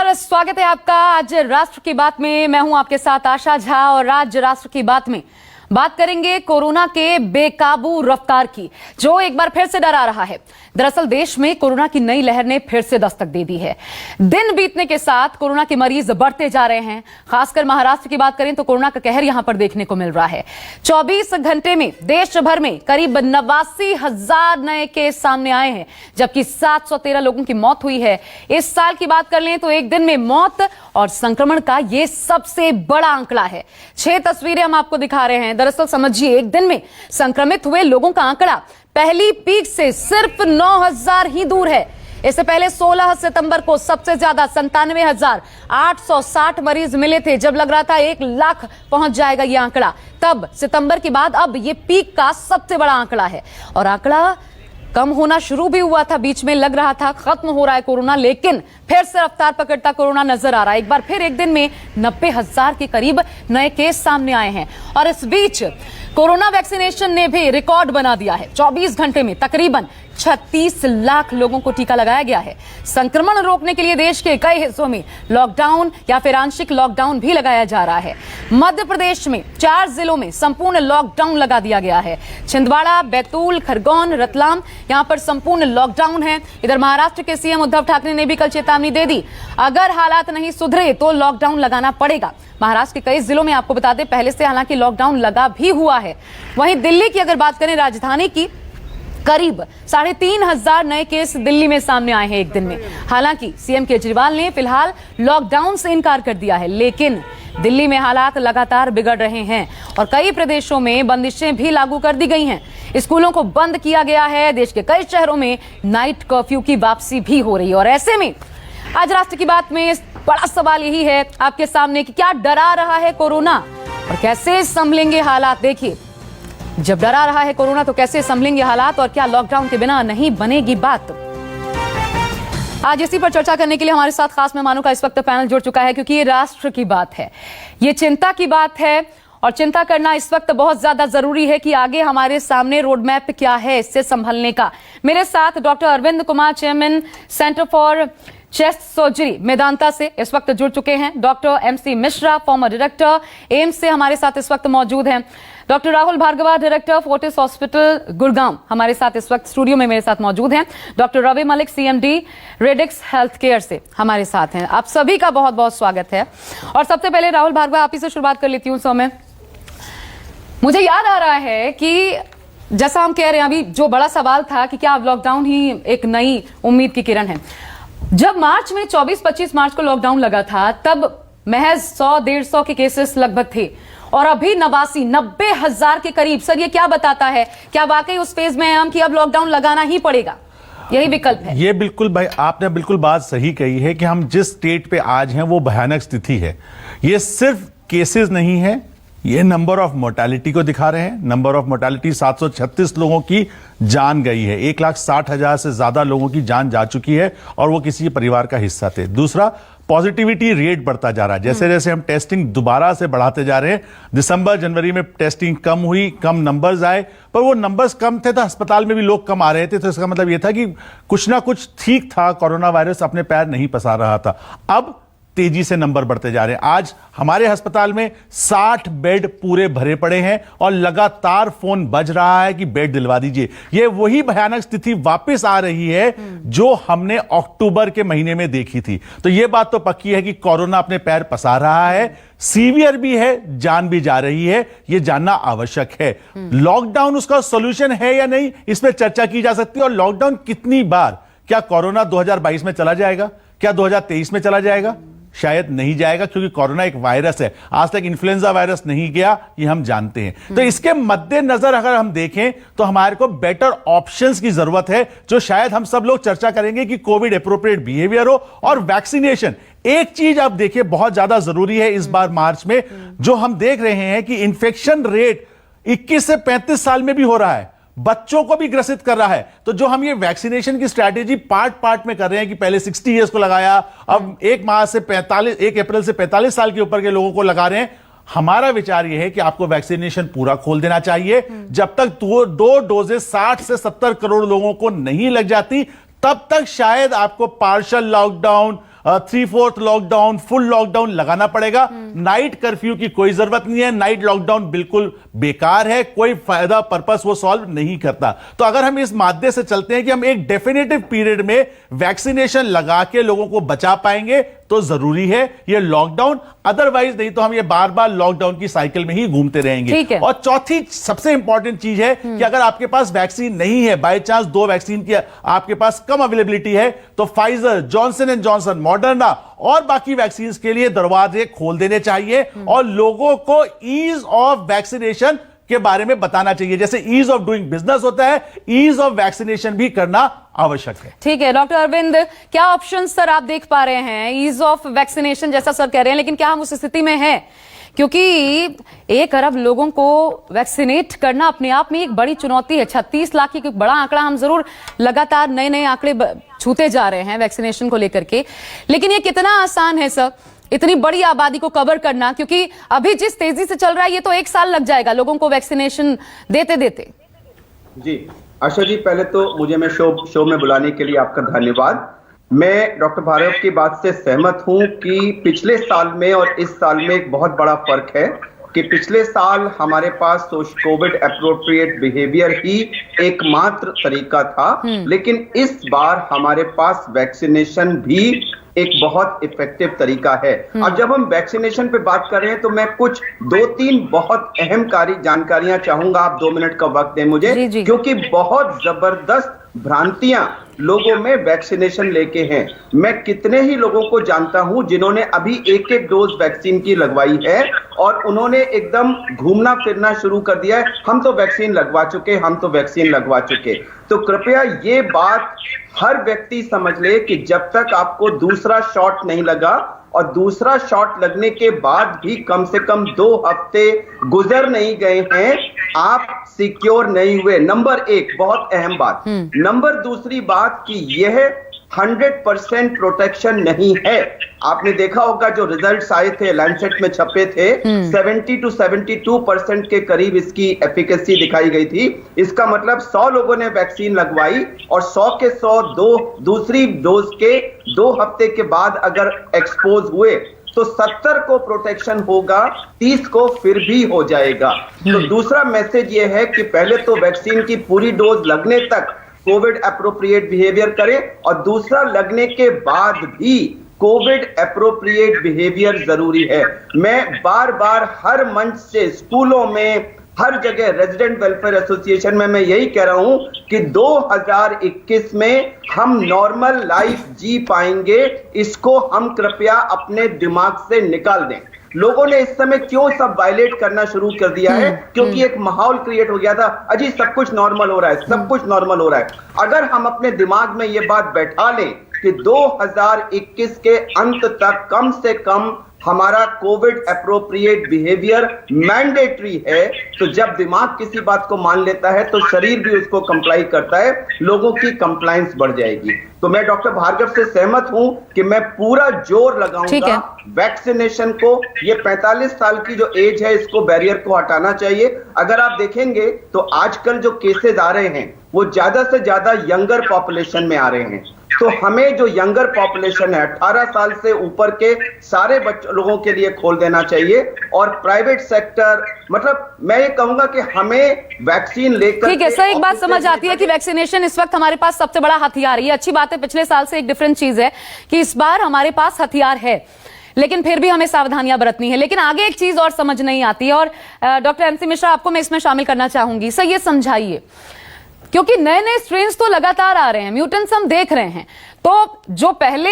नमस्कार, स्वागत है आपका आज राष्ट्र की बात में। मैं हूं आपके साथ आशा झा और आज राष्ट्र की बात में बात करेंगे कोरोना के बेकाबू रफ्तार की, जो एक बार फिर से डरा रहा है। दरअसल देश में कोरोना की नई लहर ने फिर से दस्तक दे दी है। दिन बीतने के साथ कोरोना के मरीज बढ़ते जा रहे हैं। खासकर महाराष्ट्र की बात करें तो कोरोना का कहर यहां पर देखने को मिल रहा है। 24 घंटे में देश भर में करीब 89,000 नए केस सामने आए हैं, जबकि 713 लोगों की मौत हुई है। इस साल की बात कर लें तो एक दिन में मौत और संक्रमण का यह सबसे बड़ा आंकड़ा है। 6 तस्वीरें हम आपको दिखा रहे हैं। दरअसल समझिए, एक दिन में संक्रमित हुए लोगों का आंकड़ा पहली पीक से सिर्फ 9,000 ही दूर है। इससे पहले 16 सितंबर को सबसे ज्यादा 97,860 मरीज मिले थे, जब लग रहा था 1 लाख पहुंच जाएगा ये आंकड़ा। तब सितंबर के बाद अब ये पीक का सबसे बड़ा आंकड़ा है और आंकड़ा कम होना शुरू भी हुआ था। बीच में लग रहा था खत्म हो रहा है कोरोना, लेकिन फिर से रफ्तार पकड़ता कोरोना नजर आ रहा है। एक बार फिर एक दिन में 90,000 के करीब नए केस सामने आए हैं और इस बीच कोरोना वैक्सीनेशन ने भी रिकॉर्ड बना दिया है। 24 घंटे में तकरीबन 36 लाख लोगों को टीका लगाया गया है। संक्रमण रोकने के लिए देश के कई हिस्सों में लॉकडाउन या फिर आंशिक लॉकडाउन भी लगाया जा रहा है। मध्य प्रदेश में 4 जिलों में संपूर्ण लॉकडाउन लगा दिया गया है। छिंदवाड़ा, बैतूल, खरगोन, रतलाम, यहां पर संपूर्ण लॉकडाउन है। इधर महाराष्ट्र के सीएम उद्धव ठाकरे ने भी कल चेतावनी दे दी, अगर हालात नहीं सुधरे तो लॉकडाउन लगाना पड़ेगा। महाराष्ट्र के कई जिलों में आपको बता दें पहले से हालांकि लॉकडाउन लगा भी हुआ है। वहीं दिल्ली की अगर बात करें, राजधानी की, करीब 3,500 नए केस दिल्ली में सामने आए हैं एक दिन में। हालांकि सीएम केजरीवाल ने फिलहाल लॉकडाउन से इनकार कर दिया है, लेकिन दिल्ली में हालात लगातार बिगड़ रहे हैं और कई प्रदेशों में बंदिशें भी लागू कर दी गई हैं। स्कूलों को बंद किया गया है। देश के कई शहरों में नाइट कर्फ्यू की वापसी भी हो रही है और ऐसे में आज राष्ट्र की बात में बड़ा सवाल यही है आपके सामने कि क्या डरा रहा है कोरोना और कैसे संभलेंगे हालात। देखिए, जब डरा रहा है कोरोना तो कैसे संभलेंगे हालात और क्या लॉकडाउन के बिना नहीं बनेगी बात। आज इसी पर चर्चा करने के लिए हमारे साथ खास मेहमानों का इस वक्त पैनल जुड़ चुका है, क्योंकि ये राष्ट्र की बात है, ये चिंता की बात है और चिंता करना इस वक्त बहुत ज्यादा जरूरी है कि आगे हमारे सामने रोड मैप क्या है इससे संभलने का। मेरे साथ doctor Arvind Kumar, chairman centre for chest surgery Medanta से इस वक्त जुड़ चुके हैं। Doctor MC Mishra, former director AIIMS से हमारे साथ इस वक्त मौजूद हैं। Doctor Rahul Bhargava, director Fortis hospital Gurgaon, हमारे साथ इस वक्त स्टूडियो में मेरे साथ मौजूद हैं। Doctor Ravi Malik, CMD Radix health care से हमारे साथ हैं। आप सभी का बहुत बहुत स्वागत है। और सबसे पहले राहुल भार्गवा, आप ही से शुरुआत कर लेती हूँ। सो मैं मुझे याद आ रहा है कि जैसा हम कह रहे हैं अभी, जो बड़ा सवाल था कि क्या लॉकडाउन ही एक नई उम्मीद की किरण है। जब मार्च में 24-25 मार्च को लॉकडाउन लगा था, तब महज 100-150 के केसेस लगभग थे और अभी 90,000 के करीब। सर, ये क्या बताता है? क्या वाकई उस फेज में है हम कि अब लॉकडाउन लगाना ही पड़ेगा, यही विकल्प है? ये बिल्कुल भाई, आपने बिल्कुल बात सही कही है कि हम जिस स्टेट पे आज हैं वो भयानक स्थिति है। ये सिर्फ केसेस नहीं है, ये नंबर ऑफ मोर्टेलिटी को दिखा रहे हैं। नंबर ऑफ मोर्टेलिटी 736 लोगों की जान गई है। 1,60,000 से ज्यादा लोगों की जान जा चुकी है और वो किसी परिवार का हिस्सा थे। दूसरा, पॉजिटिविटी रेट बढ़ता जा रहा है। जैसे जैसे हम टेस्टिंग दोबारा से बढ़ाते जा रहे हैं, दिसंबर जनवरी में टेस्टिंग कम हुई, कम नंबर्स आए, पर वो नंबर्स कम थे तो अस्पताल में भी लोग कम आ रहे थे, तो इसका मतलब ये था कि कुछ ना कुछ ठीक था, कोरोना वायरस अपने पैर नहीं पसार रहा था। अब तेजी से नंबर बढ़ते जा रहे हैं। आज हमारे अस्पताल में 60 बेड पूरे भरे पड़े हैं और लगातार फोन बज रहा है कि बेड दिलवा दीजिए। ये वही भयानक स्थिति वापस आ रही है जो हमने अक्टूबर के महीने में देखी थी। तो ये बात तो पक्की है कि कोरोना अपने पैर पसार रहा है, सीवियर भी है, जान भी जा रही है। ये जानना आवश्यक है। लॉकडाउन उसका सॉल्यूशन है या नहीं, इस पर चर्चा की जा सकती है। और लॉकडाउन कितनी बार, क्या कोरोना 2022 में चला जाएगा, क्या 2023 में चला जाएगा? शायद नहीं जाएगा, क्योंकि कोरोना एक वायरस है। आज तक इन्फ्लुएंजा वायरस नहीं गया, ये हम जानते हैं। तो इसके मद्देनजर अगर हम देखें तो हमारे को बेटर ऑप्शंस की जरूरत है, जो शायद हम सब लोग चर्चा करेंगे कि कोविड एप्रोप्रिएट बिहेवियर हो और वैक्सीनेशन। एक चीज आप देखिए बहुत ज्यादा जरूरी है इस बार मार्च में, जो हम देख रहे हैं कि इन्फेक्शन रेट 21 से 35 साल में भी हो रहा है, बच्चों को भी ग्रसित कर रहा है। तो जो हम ये वैक्सीनेशन की स्ट्रैटेजी पार्ट पार्ट में कर रहे हैं कि पहले 60 इयर्स को लगाया, अब 1 अप्रैल से 45 साल के ऊपर के लोगों को लगा रहे हैं। हमारा विचार यह है कि आपको वैक्सीनेशन पूरा खोल देना चाहिए। जब तक दो डोजेस 60 से 70 करोड़ लोगों को नहीं लग जाती, तब तक शायद आपको partial lockdown, 3/4 lockdown, full lockdown लगाना पड़ेगा। नाइट कर्फ्यू की कोई जरूरत नहीं है, नाइट लॉकडाउन बिल्कुल बेकार है, कोई फायदा पर्पस वो सॉल्व नहीं करता। तो अगर हम इस मादे से चलते हैं कि हम एक डेफिनेटिव पीरियड में वैक्सीनेशन लगा के लोगों को बचा पाएंगे तो जरूरी है ये लॉकडाउन, अदरवाइज नहीं तो हम ये बार बार लॉकडाउन की साइकिल में ही घूमते रहेंगे। और चौथी सबसे इंपॉर्टेंट चीज है कि अगर आपके पास वैक्सीन नहीं है, बाय चांस 2 वैक्सीन की आपके पास कम अवेलेबिलिटी है, तो Pfizer, Johnson and Johnson, Moderna और बाकी वैक्सीन के लिए दरवाजे खोल देने चाहिए और लोगों को ईज ऑफ वैक्सीनेशन के बारे में बताना चाहिए। जैसे ईज ऑफ डूइंग बिजनेस होता है, ईज ऑफ वैक्सीनेशन भी करना आवश्यक है। ठीक है डॉक्टर अरविंद, क्या ऑप्शन सर आप देख पा रहे हैं? ईज ऑफ वैक्सीनेशन जैसा सर कह रहे हैं, लेकिन क्या हम उस स्थिति में हैं? क्योंकि 1 अरब लोगों को वैक्सीनेट करना अपने आप में एक बड़ी चुनौती है। 36 लाख की बड़ा आंकड़ा, हम जरूर लगातार नए नए आंकड़े छूते जा रहे हैं वैक्सीनेशन को लेकर के, लेकिन ये कितना आसान है सर इतनी बड़ी आबादी को कवर करना? क्योंकि अभी जिस तेजी से चल रहा है ये तो 1 साल लग जाएगा लोगों को वैक्सीनेशन देते देते। जी आशा जी, पहले तो मुझे मैं शो में बुलाने के लिए आपका धन्यवाद। मैं डॉक्टर भार्गव की बात से सहमत हूं कि पिछले साल में और इस साल में एक बहुत बड़ा फर्क है कि पिछले साल हमारे पास कोविड एप्रोप्रिएट बिहेवियर ही एकमात्र तरीका था, लेकिन इस बार हमारे पास वैक्सीनेशन भी एक बहुत इफेक्टिव तरीका है। अब जब हम वैक्सीनेशन पे बात कर रहे हैं तो मैं कुछ 2-3 बहुत अहम जानकारियां चाहूंगा। आप 2 मिनट का वक्त दें मुझे, जी। क्योंकि बहुत जबरदस्त भ्रांतियां लोगों में वैक्सीनेशन लेके हैं। मैं कितने ही लोगों को जानता हूं जिन्होंने अभी 1-1 डोज वैक्सीन की लगवाई है और उन्होंने एकदम घूमना फिरना शुरू कर दिया है, हम तो वैक्सीन लगवा चुके, हम तो वैक्सीन लगवा चुके। तो कृपया ये बात हर व्यक्ति समझ ले कि जब तक आपको दूसरा शॉट नहीं लगा और दूसरा शॉट लगने के बाद भी कम से कम 2 हफ्ते गुजर नहीं गए हैं, आप सिक्योर नहीं हुए। नंबर 1 बहुत अहम बात। नंबर दूसरी बात कि यह 100% प्रोटेक्शन नहीं है। आपने देखा होगा जो रिजल्ट्स आए थे लैंसेट में छपे थे, 70 to 72% के करीब इसकी एफिकेसी दिखाई गई थी। इसका मतलब 100 लोगों ने वैक्सीन लगवाई और 100 के 100 दूसरी डोज के 2 हफ्ते के बाद अगर एक्सपोज हुए तो 70 को प्रोटेक्शन होगा, 30 को फिर भी हो जाएगा। तो दूसरा मैसेज यह है कि पहले तो वैक्सीन की पूरी डोज लगने तक कोविड एप्रोप्रिएट बिहेवियर करें और दूसरा लगने के बाद भी कोविड एप्रोप्रिएट बिहेवियर जरूरी है। मैं बार बार हर मंच से, स्कूलों में, हर जगह, रेजिडेंट वेलफेयर एसोसिएशन में मैं यही कह रहा हूं कि 2021 में हम नॉर्मल लाइफ जी पाएंगे, इसको हम कृपया अपने दिमाग से निकाल दें। लोगों ने इस समय क्यों सब वायलेट करना शुरू कर दिया है? क्योंकि एक माहौल क्रिएट हो गया था, अजी सब कुछ नॉर्मल हो रहा है, सब कुछ नॉर्मल हो रहा है। अगर हम अपने दिमाग में ये बात बैठा लें कि 2021 के अंत तक कम से कम हमारा कोविड एप्रोप्रिएट बिहेवियर मैंडेटरी है, तो जब दिमाग किसी बात को मान लेता है तो शरीर भी उसको कंप्लाई करता है, लोगों की कंप्लायंस बढ़ जाएगी। तो मैं डॉक्टर भार्गव से सहमत हूं कि मैं पूरा जोर लगाऊंगा वैक्सीनेशन को। ये 45 साल की जो एज है, इसको बैरियर को हटाना चाहिए। अगर आप देखेंगे तो आजकल जो केसेस आ रहे हैं वो ज्यादा से ज्यादा यंगर पॉपुलेशन में आ रहे हैं। तो हमें जो यंगर पॉपुलेशन है 18 साल से ऊपर के सारे लोगों के लिए खोल देना चाहिए और प्राइवेट सेक्टर, मतलब मैं ये कहूंगा कि हमें वैक्सीन लेकर। ठीक है सर, एक बात समझ आती है कि वैक्सीनेशन इस वक्त हमारे पास सबसे बड़ा हथियार है। ये अच्छी बात है, पिछले साल से एक डिफरेंट चीज है कि इस बार हमारे पास हथियार है, लेकिन फिर भी हमें सावधानियां बरतनी है। लेकिन आगे एक चीज और समझ नहीं आती है और डॉक्टर एमसी मिश्रा आपको मैं इसमें शामिल करना चाहूंगी। सर ये समझाइए, क्योंकि नए नए स्ट्रेन्स तो लगातार आ रहे हैं, म्यूटेंट्स हम देख रहे हैं, तो जो पहले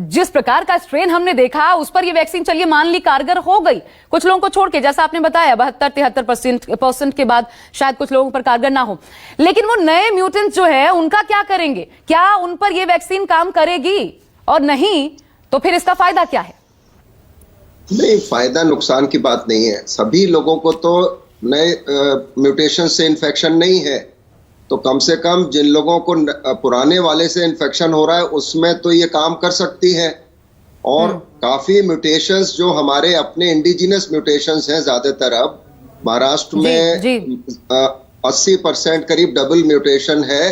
जिस प्रकार का स्ट्रेन हमने देखा उस पर ये वैक्सीन चलिए मान ली कारगर हो गई कुछ लोगों को छोड़ के, जैसा आपने बताया 72-73% के बाद शायद कुछ लोगों पर कारगर ना हो, लेकिन वो नए म्यूटेंट्स जो है उनका क्या करेंगे? क्या उन पर ये वैक्सीन काम करेगी? और नहीं तो फिर इसका फायदा क्या है? नहीं, फायदा नुकसान की बात नहीं है। सभी लोगों को तो नए म्यूटेशन से इन्फेक्शन नहीं है, तो कम से कम जिन लोगों को पुराने वाले से इन्फेक्शन हो रहा है उसमें तो ये काम कर सकती है। और काफी म्यूटेशंस जो हमारे अपने इंडिजिनस म्यूटेशंस हैं, ज्यादातर अब महाराष्ट्र में 80% करीब डबल म्यूटेशन है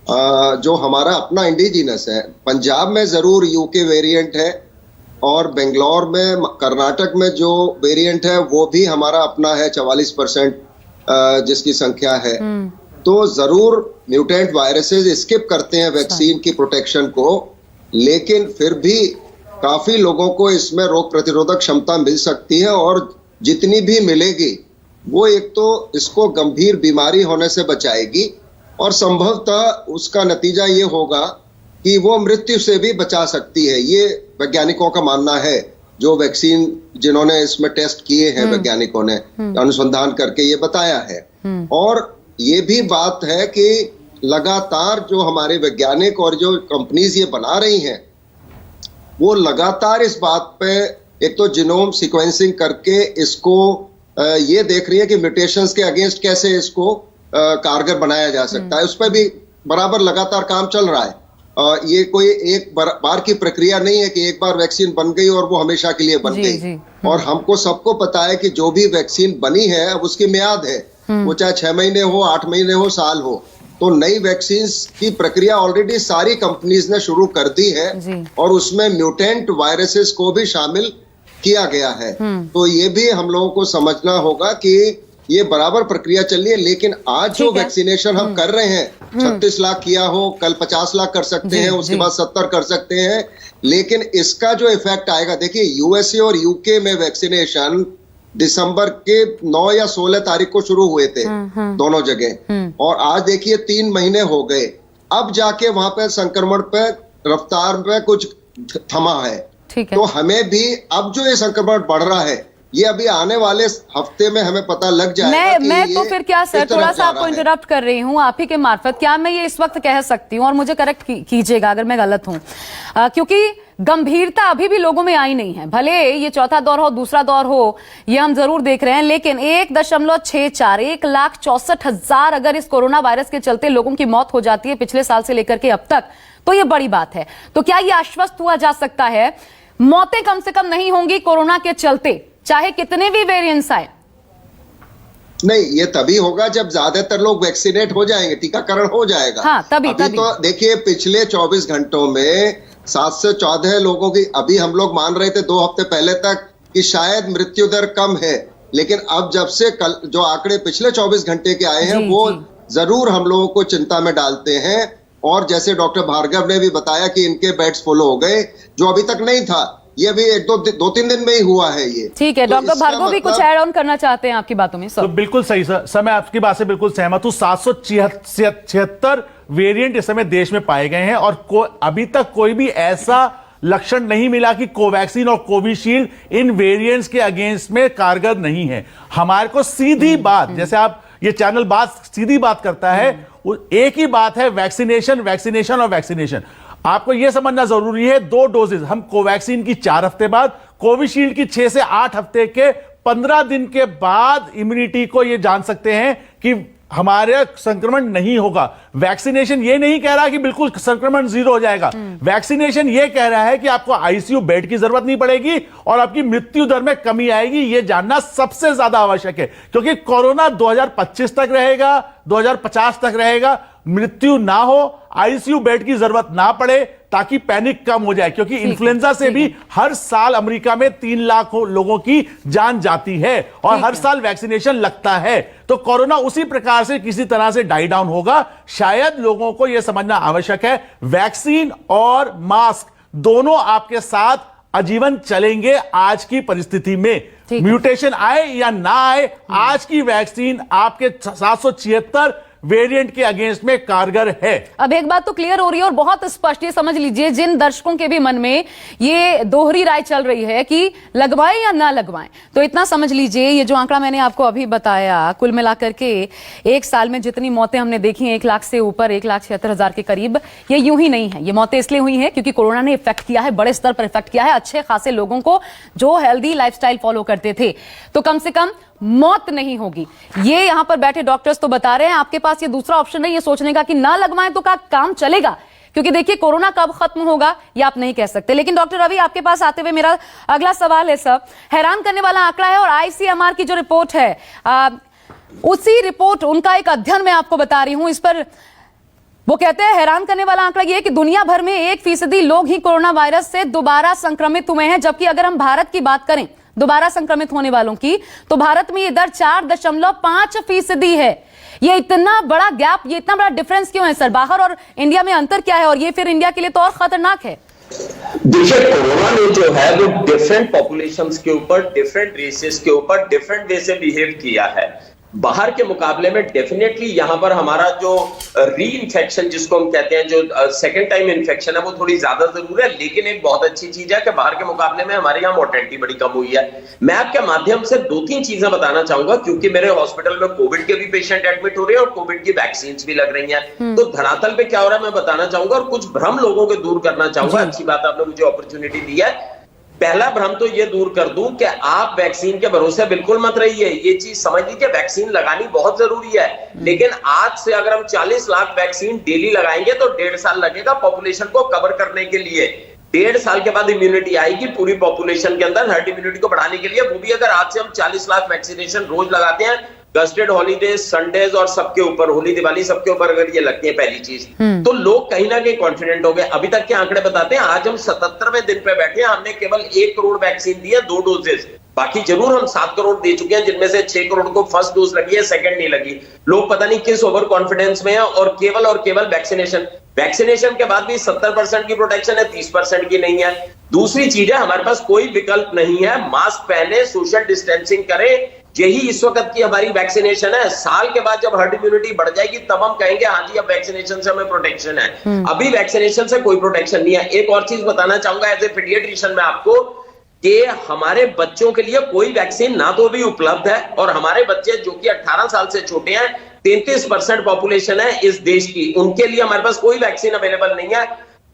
जो हमारा अपना इंडिजिनस है, पंजाब में जरूर यूके वेरिएंट है और बेंगलोर में, कर्नाटक में जो वेरिएंट है वो भी हमारा अपना है 44% जिसकी संख्या है। तो जरूर म्यूटेंट वायरसेस स्किप करते हैं वैक्सीन की प्रोटेक्शन को, लेकिन फिर भी काफी लोगों को इसमें रोग प्रतिरोधक क्षमता मिल सकती है और जितनी भी मिलेगी वो एक तो इसको गंभीर बीमारी होने से बचाएगी और संभवतः उसका नतीजा ये होगा कि वो मृत्यु से भी बचा सकती है। ये वैज्ञानिकों का मानना है, जो वैक्सीन जिन्होंने इसमें टेस्ट किए हैं वैज्ञानिकों ने अनुसंधान करके ये बताया है। और ये भी बात है कि लगातार जो हमारे वैज्ञानिक और जो कंपनीज ये बना रही हैं वो लगातार इस बात पे एक तो जीनोम सीक्वेंसिंग करके इसको ये देख रही है कि म्यूटेशंस के अगेंस्ट कैसे इसको कारगर बनाया जा सकता है। उस पर भी बराबर लगातार काम चल रहा है। ये कोई एक बार की प्रक्रिया नहीं है कि एक बार वैक्सीन बन गई और वो हमेशा के लिए बन गई। और हमको सबको पता है कि जो भी वैक्सीन बनी है अब उसकी मियाद है, वो चाहे 6 महीने हो, 8 महीने हो, साल हो। तो नई वैक्सीन की प्रक्रिया ऑलरेडी सारी कंपनीज ने शुरू कर दी है और उसमें म्यूटेंट वायरसेस को भी शामिल किया गया है। तो ये भी हम लोगों को समझना होगा कि ये बराबर प्रक्रिया चल रही है। लेकिन आज जो वैक्सीनेशन हम कर रहे हैं, 36 लाख किया हो, कल 50 लाख कर सकते हैं, उसके बाद 70 कर सकते हैं, लेकिन इसका जो इफेक्ट आएगा, देखिए यूएसए और यूके में वैक्सीनेशन दिसंबर के 9 या 16 तारीख को शुरू हुए थे दोनों जगह, और आज देखिए 3 महीने हो गए। अब जाके वहां पे संक्रमण पे रफ्तार पे कुछ थमा है। तो हमें भी अब जो ये संक्रमण बढ़ रहा है, ये अभी आने वाले हफ्ते में हमें पता लग जाएगा कि मैं तो फिर क्या सर, थोड़ा सा आपको इंटरप्ट कर रही हूँ आप ही के मार्फत, क्या मैं ये इस वक्त कह सकती हूँ, और मुझे करेक्ट कीजिएगा अगर मैं गलत हूँ, क्योंकि गंभीरता अभी भी लोगों में आई नहीं है। भले ये चौथा दौर हो, दूसरा दौर हो, ये हम जरूर देख रहे हैं, लेकिन 1.64 1,64,000 अगर इस कोरोना वायरस के चलते लोगों की मौत हो जाती है पिछले साल से लेकर के अब तक, तो ये बड़ी बात है। तो क्या ये आश्वस्त हुआ जा सकता है मौतें कम से कम नहीं होंगी कोरोना के चलते, चाहे कितने भी वेरिएंट्स आए? नहीं, ये तभी होगा जब ज्यादातर लोग वैक्सीनेट हो जाएंगे, टीकाकरण हो जाएगा। हाँ, तभी तो देखिए पिछले 24 घंटों में 7 से 14 लोगों की, अभी हम लोग मान रहे थे 2 हफ्ते पहले तक कि शायद मृत्यु दर कम है, लेकिन अब जब से कल जो आंकड़े पिछले 24 घंटे के आए हैं वो जरूर हम लोगों को चिंता में डालते हैं। और जैसे डॉक्टर भार्गव ने भी बताया कि इनके बेड्स फुल हो गए, जो अभी तक नहीं था, ये भी 2-3 दिन में ही हुआ है ये। ठीक है, डॉक्टर भार्गव भी कुछ ऐड ऑन करना चाहते हैं आपकी बातों में। तो बिल्कुल सही सर, मैं आपकी बात से बिल्कुल सहमत हूं। 776 वेरिएंट इस समय देश में पाए गए हैं और अभी तक कोई भी ऐसा लक्षण नहीं मिला कि कोवैक्सीन और कोविशील्ड इन वेरिएंट्स के अगेंस्ट में कारगर नहीं है। हमारे को सीधी बात, जैसे आप ये चैनल बात सीधी बात करता है, एक ही बात है, वैक्सीनेशन वैक्सीनेशन और वैक्सीनेशन। आपको यह समझना जरूरी है, 2 डोजेज, हम कोवैक्सीन की 4 हफ्ते बाद, कोविशील्ड की 6 से 8 हफ्ते के 15 दिन के बाद इम्यूनिटी को यह जान सकते हैं कि हमारे संक्रमण नहीं होगा। वैक्सीनेशन ये नहीं कह रहा कि बिल्कुल संक्रमण 0 हो जाएगा। वैक्सीनेशन ये कह रहा है कि आपको आईसीयू बेड की जरूरत नहीं पड़ेगी और आपकी मृत्यु दर में कमी आएगी। ये जानना सबसे ज्यादा आवश्यक है, क्योंकि कोरोना 2025 तक रहेगा, 2050 तक रहेगा, मृत्यु ना हो, आईसीयू बेड की जरूरत ना पड़े, ताकि पैनिक कम हो जाए। क्योंकि इन्फ्लुएंजा से भी हर साल अमेरिका में 3 लाख लोगों की जान जाती है और हर साल वैक्सीनेशन लगता है। तो कोरोना उसी प्रकार से किसी तरह से डाई डाउन होगा। शायद लोगों को यह समझना आवश्यक है, वैक्सीन और मास्क दोनों आपके साथ आजीवन चलेंगे आज की परिस्थिति में। म्यूटेशन आए या ना आए, आज की वैक्सीन आपके 776 वेरिएंट के अगेंस्ट में कारगर है। अब एक बात तो क्लियर हो रही है और बहुत स्पष्ट, ये समझ लीजिए, जिन दर्शकों के भी मन में ये दोहरी राय चल रही है कि लगवाएं या ना लगवाएं, तो इतना समझ लीजिए, ये जो आंकड़ा मैंने आपको अभी बताया, कुल मिलाकर के एक साल में जितनी मौतें हमने देखी हैं 1 लाख से ऊपर, 1,76,000 के करीब, ये यूं ही नहीं है। ये मौतें इसलिए हुई हैं क्योंकि कोरोना ने इफेक्ट किया है, बड़े स्तर पर इफेक्ट किया है अच्छे खासे लोगों को जो हेल्दी लाइफस्टाइल फॉलो करते थे। तो कम से कम मौत नहीं होगी, ये यहां पर बैठे डॉक्टर्स तो बता रहे हैं। आपके पास ये दूसरा ऑप्शन नहीं है सोचने का कि ना लगवाएं तो क्या काम चलेगा, क्योंकि देखिए कोरोना कब खत्म होगा ये आप नहीं कह सकते। लेकिन डॉक्टर रवि, आपके पास आते हुए मेरा अगला सवाल है सर, हैरान करने वाला आंकड़ा है और आईसीएमआर की जो रिपोर्ट है उसी रिपोर्ट, उनका एक अध्ययन मैं आपको बता रही हूं, इस पर वो कहते हैं हैरान करने वाला आंकड़ा यह है कि दुनिया भर में 1% लोग ही कोरोना वायरस से दोबारा संक्रमित हुए हैं, जबकि अगर हम भारत की बात करें दोबारा संक्रमित होने वालों की, तो भारत में यह दर 4.5% है। ये इतना बड़ा गैप, ये इतना बड़ा डिफरेंस क्यों है सर? बाहर और इंडिया में अंतर क्या है, और ये फिर इंडिया के लिए तो और खतरनाक है। देखिए, कोरोना ने जो है वो डिफरेंट पॉपुलेशंस के ऊपर, डिफरेंट रेसेस के ऊपर डिफरेंट वे से बिहेव किया है। बाहर के मुकाबले में डेफिनेटली यहां पर हमारा जो री इन्फेक्शन जिसको हम कहते हैं, जो सेकंड टाइम इन्फेक्शन है, वो थोड़ी ज्यादा जरूर है। लेकिन एक बहुत अच्छी चीज है कि बाहर के मुकाबले में हमारे यहाँ मोर्टेलिटी बड़ी कम हुई है। मैं आपके माध्यम से 2-3 चीजें बताना चाहूंगा, क्योंकि मेरे हॉस्पिटल में कोविड के भी पेशेंट एडमिट हो रहे हैं और कोविड की वैक्सीन भी लग रही है। तो धरातल पे क्या हो रहा है मैं बताना चाहूंगा और कुछ भ्रम लोगों के दूर करना चाहूंगा। अच्छी बात आपने मुझे अपॉर्चुनिटी दी है। पहला भ्रम तो ये दूर कर दूं कि आप वैक्सीन के भरोसे बिल्कुल मत रहिए। ये चीज समझ लीजिए, वैक्सीन लगानी बहुत जरूरी है, लेकिन आज से अगर हम 40 लाख वैक्सीन डेली लगाएंगे तो 1.5 साल लगेगा पॉपुलेशन को कवर करने के लिए। 1.5 साल के बाद इम्यूनिटी आएगी पूरी पॉपुलेशन के अंदर, हर्ड इम्यूनिटी को बढ़ाने के लिए। वो भी अगर आज से हम 40 लाख वैक्सीनेशन रोज लगाते हैं, गस्टेड हॉलीडेज, संडेज और सबके ऊपर, होली दिवाली सबके ऊपर अगर ये लगती है पहली चीज, तो लोग कहीं ना कहीं कॉन्फिडेंट हो गए। अभी तक के आंकड़े बताते हैं, आज हम 77वें दिन पे बैठे हैं, हमने केवल 1 करोड़ वैक्सीन दी है, 2 डोजेस। बाकी जरूर हम 7 करोड़ दे चुके हैं, जिनमें से 6 करोड़ को फर्स्ट डोज लगी है, सेकंड नहीं लगी। लोग पता नहीं किस ओवर कॉन्फिडेंस में है, और केवल वैक्सीनेशन के बाद भी 70% की प्रोटेक्शन है, 30% की नहीं है। दूसरी चीज है, हमारे पास कोई विकल्प नहीं है। मास्क पहने, सोशल डिस्टेंसिंग करें, यही इस वक्त की हमारी वैक्सीनेशन है। साल के बाद जब हर्ड इम्यूनिटी बढ़ जाएगी तब हम कहेंगे हाँ जी अब वैक्सीनेशन से हमें प्रोटेक्शन है। अभी वैक्सीनेशन से कोई प्रोटेक्शन नहीं है। एक और चीज बताना चाहूंगा एज ए पीडियाट्रिशियन में आपको, कि हमारे बच्चों के लिए कोई वैक्सीन ना तो भी उपलब्ध है, और हमारे बच्चे जो कि 18 साल से छोटे हैं, 33% पॉपुलेशन है इस देश की, उनके लिए हमारे पास कोई वैक्सीन अवेलेबल नहीं है।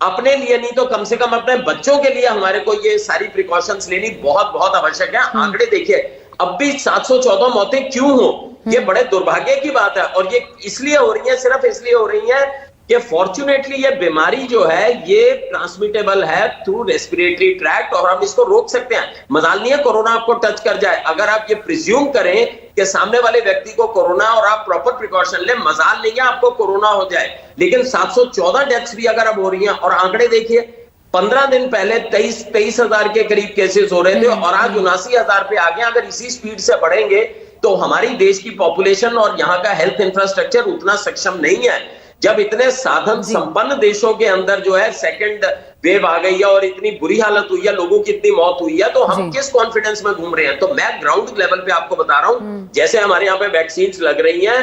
अपने लिए नहीं तो कम से कम अपने बच्चों के लिए हमारे को ये सारी प्रिकॉशंस लेनी बहुत बहुत आवश्यक है। आंकड़े देखिए, अब भी 714 मौतें क्यों हो, ये बड़े दुर्भाग्य की बात है। और ये इसलिए हो रही है, सिर्फ इसलिए हो रही है कि फॉर्चुनेटली ये बीमारी जो है ये ट्रांसमिटेबल है थ्रू रेस्पिरेटरी ट्रैक्ट, और हम इसको रोक सकते हैं। मजाल नहीं है कोरोना आपको टच कर जाए। अगर आप ये प्रिज्यूम करें कि सामने वाले व्यक्ति को कोरोना और आप प्रॉपर प्रिकॉशन लें, मजाल नहीं है आपको कोरोना हो जाए। लेकिन 714 डेथ्स भी अगर अब हो रही हैं, और आंकड़े देखिए, 15 दिन पहले 23,000 के करीब केसेस हो रहे थे और आज 79,000 पे आ गए। अगर इसी स्पीड से बढ़ेंगे तो हमारी देश की पॉपुलेशन और यहाँ का हेल्थ इंफ्रास्ट्रक्चर उतना सक्षम नहीं है। जब इतने साधन संपन्न देशों के अंदर जो है सेकंड वेव आ गई है और इतनी बुरी हालत हुई है, लोगों की इतनी मौत हुई है, तो हम किस कॉन्फिडेंस में घूम रहे हैं? तो मैं ग्राउंड लेवल पे आपको बता रहा हूं, जैसे हमारे यहाँ पे वैक्सीन लग रही हैं,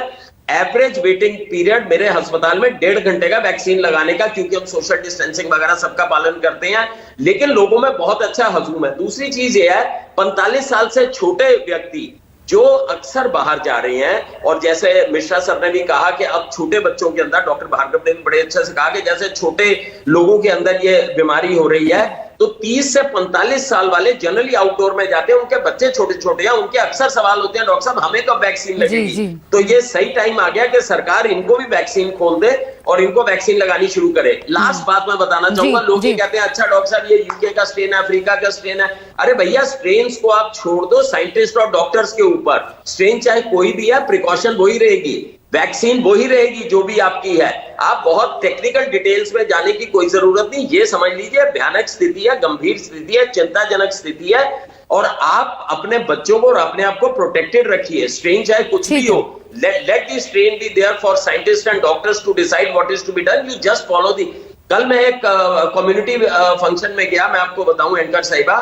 एवरेज वेटिंग पीरियड मेरे अस्पताल में 1.5 घंटे का वैक्सीन लगाने का, क्योंकि हम सोशल डिस्टेंसिंग वगैरह सबका पालन करते हैं, लेकिन लोगों में बहुत अच्छा हजूम है। दूसरी चीज ये है, 45 साल से छोटे व्यक्ति जो अक्सर बाहर जा रहे हैं, और जैसे मिश्रा सर ने भी कहा कि अब छोटे बच्चों के अंदर, डॉक्टर भार्गव ने भी बड़े अच्छे से कहा कि जैसे छोटे लोगों के अंदर ये बीमारी हो रही है, तो 30 से 45 साल वाले जनरली आउटडोर में जाते हैं, उनके बच्चे छोटे छोटे हैं, उनके अक्सर सवाल होते हैं डॉक्टर साहब हमें कब वैक्सीन लगेगी। तो ये सही टाइम आ गया कि सरकार इनको भी वैक्सीन खोल दे और इनको वैक्सीन लगानी शुरू करे। लास्ट बात मैं बताना चाहूंगा, लोग ये कहते हैं अच्छा डॉक्टर साहब ये यूके का स्ट्रेन है, अफ्रीका का स्ट्रेन है। अरे भैया, स्ट्रेन को आप छोड़ दो साइंटिस्ट और डॉक्टर्स के ऊपर। स्ट्रेन चाहे कोई भी है, प्रिकॉशन वही रहेगी, वैक्सीन वही रहेगी जो भी आपकी है। आप बहुत टेक्निकल डिटेल्स में जाने की कोई जरूरत नहीं। ये समझ लीजिए भयानक स्थिति है, गंभीर स्थिति है, चिंताजनक स्थिति है, और आप अपने बच्चों को और अपने आप को प्रोटेक्टेड रखिए। स्ट्रेन चाहे कुछ भी हो, let the strain be there for scientists and doctors to decide what is to be done. You just follow the. कल मैं एक कम्युनिटी फंक्शन में गया, मैं आपको बताऊं एंकर साहिबा,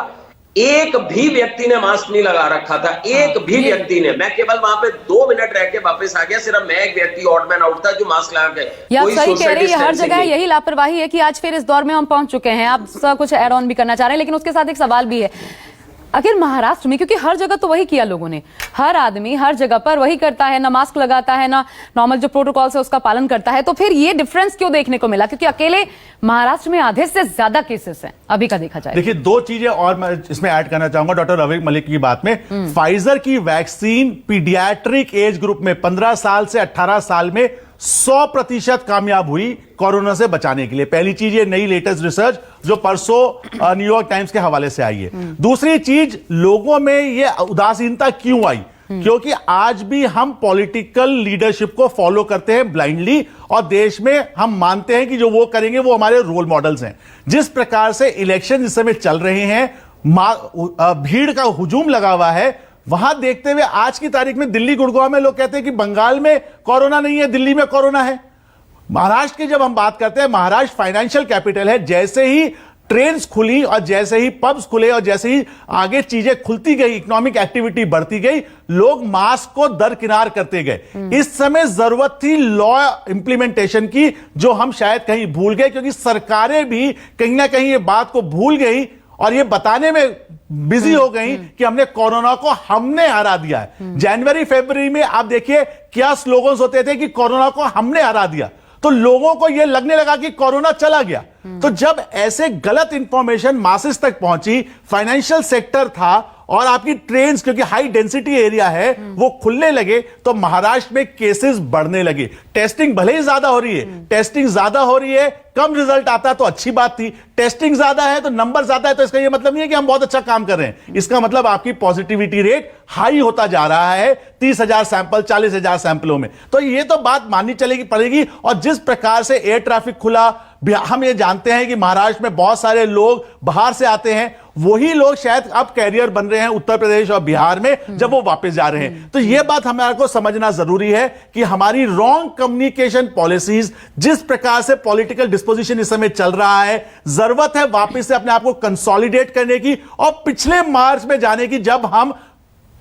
एक भी व्यक्ति ने मास्क नहीं लगा रखा था, एक भी व्यक्ति ने। मैं केवल वहां पे 2 मिनट रह के वापस आ गया, सिर्फ मैं एक व्यक्ति ऑड मैन आउट था जो मास्क लगा के। कोई सही कह रही है, हर जगह यही लापरवाही है कि आज फिर इस दौर में हम पहुंच चुके हैं। आप कुछ एड ऑन भी करना चाह रहे हैं, लेकिन उसके साथ एक सवाल भी है। अगर महाराष्ट्र में, क्योंकि हर जगह तो वही किया लोगों ने, हर आदमी हर जगह पर वही करता है, ना मास्क लगाता है, ना नॉर्मल जो प्रोटोकॉल है उसका पालन करता है, तो फिर ये डिफरेंस क्यों देखने को मिला? क्योंकि अकेले महाराष्ट्र में आधे से ज्यादा केसेस हैं अभी का देखा जाए। देखिए, 2 चीजें और मैं इसमें ऐड करना चाहूंगा डॉक्टर रवि मलिक की बात में। फाइजर की वैक्सीन पीडियाट्रिक एज ग्रुप में 15 साल से 18 साल में 100% कामयाब हुई कोरोना से बचाने के लिए। पहली चीज, ये नई लेटेस्ट रिसर्च जो परसों न्यूयॉर्क टाइम्स के हवाले से आई है। दूसरी चीज, लोगों में ये उदासीनता क्यों आई? क्योंकि आज भी हम पॉलिटिकल लीडरशिप को फॉलो करते हैं ब्लाइंडली, और देश में हम मानते हैं कि जो वो करेंगे वो हमारे रोल मॉडल्स हैं। जिस प्रकार से इलेक्शन इस समय चल रहे हैं, भीड़ का हुजूम लगा हुआ है, वहां देखते हुए आज की तारीख में दिल्ली गुड़गांव में लोग कहते हैं कि बंगाल में कोरोना नहीं है, दिल्ली में कोरोना है। महाराष्ट्र की जब हम बात करते हैं, महाराष्ट्र फाइनेंशियल कैपिटल है, जैसे ही ट्रेन्स खुली और जैसे ही पब्स खुले और जैसे ही आगे चीजें खुलती गई, इकोनॉमिक एक्टिविटी बढ़ती गई, लोग मास्क को दरकिनार करते गए। इस समय जरूरत थी लॉ इंप्लीमेंटेशन की, जो हम शायद कहीं भूल गए, क्योंकि सरकारें भी कहीं ना कहीं ये बात को भूल गई और ये बताने में बिजी हो गई कि हमने कोरोना को हमने हरा दिया है। जनवरी फरवरी में आप देखिए क्या स्लोगन्स होते थे कि कोरोना को हमने हरा दिया, तो लोगों को यह लगने लगा कि कोरोना चला गया। तो जब ऐसे गलत इंफॉर्मेशन मासेस तक पहुंची, फाइनेंशियल सेक्टर था और आपकी ट्रेन्स, क्योंकि हाई डेंसिटी एरिया है, वो खुलने लगे, तो महाराष्ट्र में केसेस बढ़ने लगे। टेस्टिंग भले ही ज्यादा हो रही है, टेस्टिंग ज्यादा हो रही है, कम रिजल्ट आता तो अच्छी बात थी। टेस्टिंग ज्यादा है तो नंबर ज्यादा है, तो इसका ये मतलब नहीं है कि हम बहुत अच्छा काम कर रहे हैं। इसका मतलब आपकी पॉजिटिविटी रेट हाई होता जा रहा है 30,000 सैंपल 40,000 सैंपलों में। तो ये तो बात माननी चलेगी पड़ेगी। और जिस प्रकार से एयर ट्रैफिक खुला, हम ये जानते हैं कि महाराष्ट्र में बहुत सारे लोग बाहर से आते हैं, वही लोग शायद अब कैरियर बन रहे हैं उत्तर प्रदेश और बिहार में जब वो वापस जा रहे हैं। तो ये बात हमारे को समझना जरूरी है कि हमारी रॉन्ग कम्युनिकेशन पॉलिसीज, जिस प्रकार से पॉलिटिकल डिस्पोजिशन इस समय चल रहा है, जरूरत है वापस से अपने आप को कंसोलिडेट करने की और पिछले मार्च में जाने की, जब हम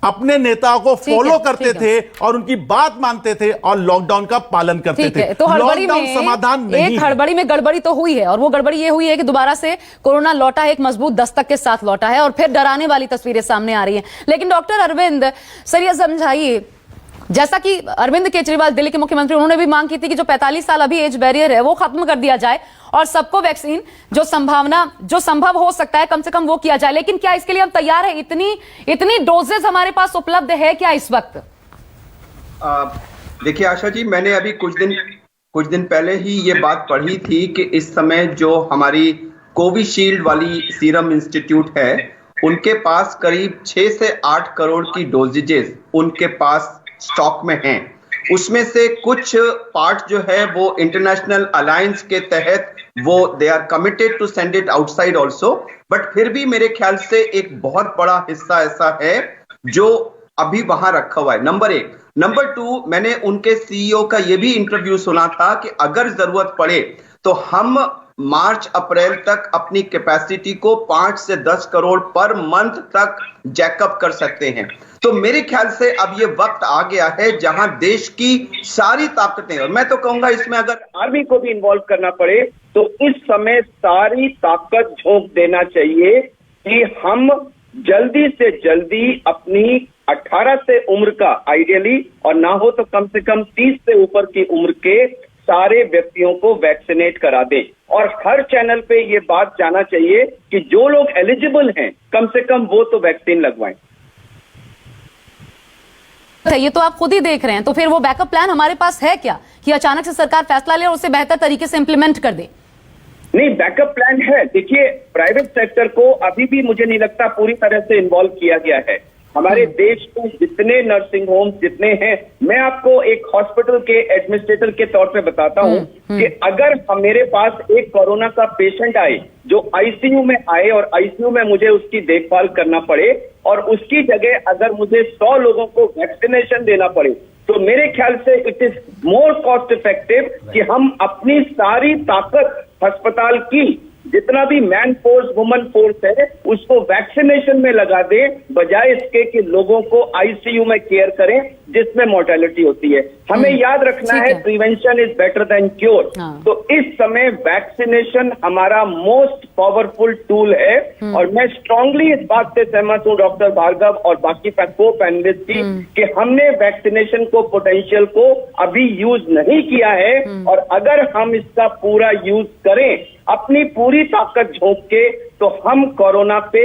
अपने नेताओं को फॉलो करते थे और उनकी बात मानते थे और लॉकडाउन का पालन करते थे। तो हड़बड़ी में समाधान नहीं, एक हड़बड़ी में गड़बड़ी तो हुई है, और वो गड़बड़ी ये हुई है कि दोबारा से कोरोना लौटा है, एक मजबूत दस्तक के साथ लौटा है और फिर डराने वाली तस्वीरें सामने आ रही हैं। लेकिन डॉक्टर अरविंद सर, ये समझाइए, जैसा कि अरविंद केजरीवाल दिल्ली के मुख्यमंत्री, उन्होंने भी मांग की थी कि जो 45 साल अभी एज बैरियर है वो खत्म कर दिया जाए और सबको वैक्सीन जो संभव हो सकता है कम से कम वो किया जाए। लेकिन क्या इसके लिए हम तैयार है? इतनी डोजेस हमारे पास उपलब्ध है क्या इस वक्त? देखिए आशा जी, मैंने अभी कुछ दिन पहले ही ये बात पढ़ी थी कि इस समय जो हमारी कोविशील्ड वाली सीरम इंस्टीट्यूट है, उनके पास करीब 6 से 8 करोड़ की डोजेजेस उनके पास स्टॉक में हैं। उसमें से कुछ पार्ट जो है वो इंटरनेशनल अलायंस के तहत वो they are committed to send it outside also, but फिर भी मेरे ख्याल से एक बहुत बड़ा हिस्सा ऐसा है जो अभी वहां रखा हुआ है। नंबर 1। नंबर 2, मैंने उनके सीईओ का ये भी इंटरव्यू सुना था कि अगर जरूरत पड़े तो हम मार्च अप्रैल तक अपनी कैपेसिटी को 5 से 10 करोड़ पर मंथ तक जैकअप कर सकते हैं। तो मेरे ख्याल से अब ये वक्त आ गया है जहां देश की सारी ताकतें, और मैं तो कहूंगा इसमें अगर आर्मी को भी इन्वॉल्व करना पड़े तो इस समय सारी ताकत झोंक देना चाहिए कि हम जल्दी से जल्दी अपनी 18 से उम्र का आइडियली, और ना हो तो कम से कम 30 से ऊपर की उम्र के सारे व्यक्तियों को वैक्सीनेट करा दें। और हर चैनल पे ये बात जाना चाहिए कि जो लोग एलिजिबल हैं कम से कम वो तो वैक्सीन लगवाएं। ये तो आप खुद ही देख रहे हैं, तो फिर वो बैकअप प्लान हमारे पास है क्या कि अचानक से सरकार फैसला ले और उसे बेहतर तरीके से इंप्लीमेंट कर दे? नहीं, बैकअप प्लान है। देखिए, प्राइवेट सेक्टर को अभी भी मुझे नहीं लगता पूरी तरह से इन्वॉल्व किया गया है। हमारे देश में जितने नर्सिंग होम जितने हैं, मैं आपको एक हॉस्पिटल के एडमिनिस्ट्रेटर के तौर पे बताता हूं कि अगर मेरे पास एक कोरोना का पेशेंट आए जो आईसीयू में आए और आईसीयू में मुझे उसकी देखभाल करना पड़े और उसकी जगह अगर मुझे 100 लोगों को वैक्सीनेशन देना पड़े, तो मेरे ख्याल से it is more cost effective कि हम अपनी सारी ताकत अस्पताल की, जितना भी मैन फोर्स वुमन फोर्स है, उसको वैक्सीनेशन में लगा दें, बजाय इसके कि लोगों को आईसीयू में केयर करें जिसमें मोर्टेलिटी होती है। हमें याद रखना है prevention is better than cure. तो इस समय वैक्सीनेशन हमारा मोस्ट पावरफुल टूल है और मैं स्ट्रांगली इस बात से सहमत हूं डॉक्टर भार्गव और बाकी को पैनलिस्ट की कि हमने वैक्सीनेशन को पोटेंशियल को अभी यूज नहीं किया है, और अगर हम इसका पूरा यूज करें अपनी पूरी ताकत झोंक के, तो हम कोरोना पे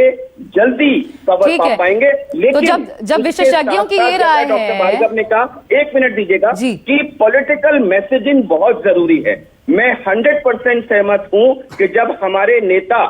जल्दी कवर पा पाएंगे। लेकिन तो जब विशेषज्ञों की ये राय है, डॉक्टर भार्गव ने कहा, 1 मिनट दीजिएगा, कि पॉलिटिकल मैसेजिंग बहुत जरूरी है। मैं 100% सहमत हूं कि जब हमारे नेता,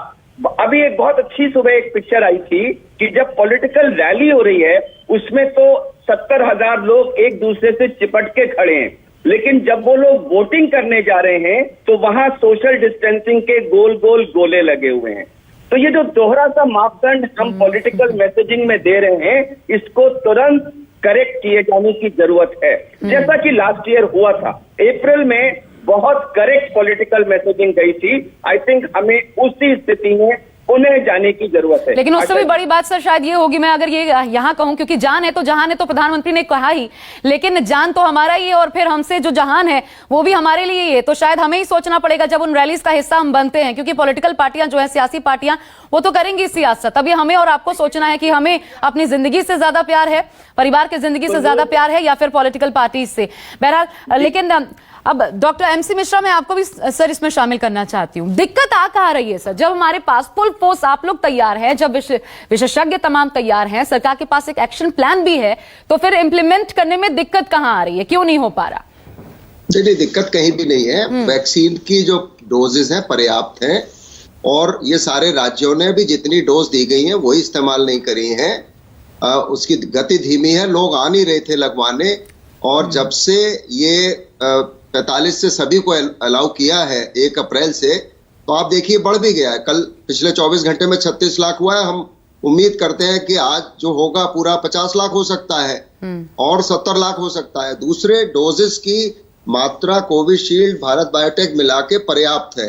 अभी एक बहुत अच्छी सुबह एक पिक्चर आई थी कि जब पॉलिटिकल रैली हो रही है उसमें तो 70,000 लोग एक दूसरे से चिपट के खड़े हैं, लेकिन जब वो लोग वोटिंग करने जा रहे हैं तो वहां सोशल डिस्टेंसिंग के गोल गोल गोले लगे हुए हैं। तो ये जो दोहरा सा मापदंड हम पॉलिटिकल मैसेजिंग में दे रहे हैं, इसको तुरंत करेक्ट किए जाने की जरूरत है। जैसा कि लास्ट ईयर हुआ था, अप्रैल में बहुत करेक्ट पॉलिटिकल मैसेजिंग गई थी। आई थिंक हमें उसी स्थिति में उन्हें जाने की जरूरत है। लेकिन उससे भी बड़ी बात सर शायद ये होगी, मैं अगर ये यहाँ कहूं, क्योंकि जान है तो जहान है, तो प्रधानमंत्री ने कहा ही, लेकिन जान तो हमारा ही है और फिर हमसे जो जहान है वो भी हमारे लिए ही है। तो शायद हमें ही सोचना पड़ेगा जब उन रैलीज का हिस्सा हम बनते हैं, क्योंकि पॉलिटिकल पार्टियां जो है, सियासी पार्टियां, वो तो करेंगी सियासत। अभी हमें और आपको सोचना है कि हमें अपनी जिंदगी से ज्यादा प्यार है, परिवार की जिंदगी से ज्यादा प्यार है, या फिर पॉलिटिकल पार्टी से। बहरहाल, लेकिन अब डॉक्टर एमसी मिश्रा, मैं आपको भी सर इसमें शामिल करना चाहती हूँ। दिक्कत आ कहाँ रही है सर, जब हमारे पास फुल फोर्स आप लोग तैयार हैं, जब विशेषज्ञ तमाम तैयार हैं, सरकार के पास एक एक्शन प्लान भी है, तो फिर इंप्लीमेंट करने में दिक्कत कहाँ आ रही है, क्यों नहीं हो पा रहा? नहीं, दिक्कत कहीं भी नहीं है। वैक्सीन की जो डोजेज हैं पर्याप्त हैं, और ये सारे राज्यों ने भी जितनी डोज दी गई हैं वही इस्तेमाल नहीं करी हैं। उसकी गति धीमी है, लोग आ नहीं रहे थे लगवाने, और जब से ये 45 से सभी को अलाउ किया है 1 अप्रैल से, तो आप देखिए बढ़ भी गया है। कल पिछले 24 घंटे में 36 लाख हुआ है। हम उम्मीद करते हैं कि आज जो होगा पूरा 50 लाख हो सकता है और 70 लाख हो सकता है। दूसरे डोजेस की मात्रा कोविशील्ड, भारत बायोटेक मिला के पर्याप्त है।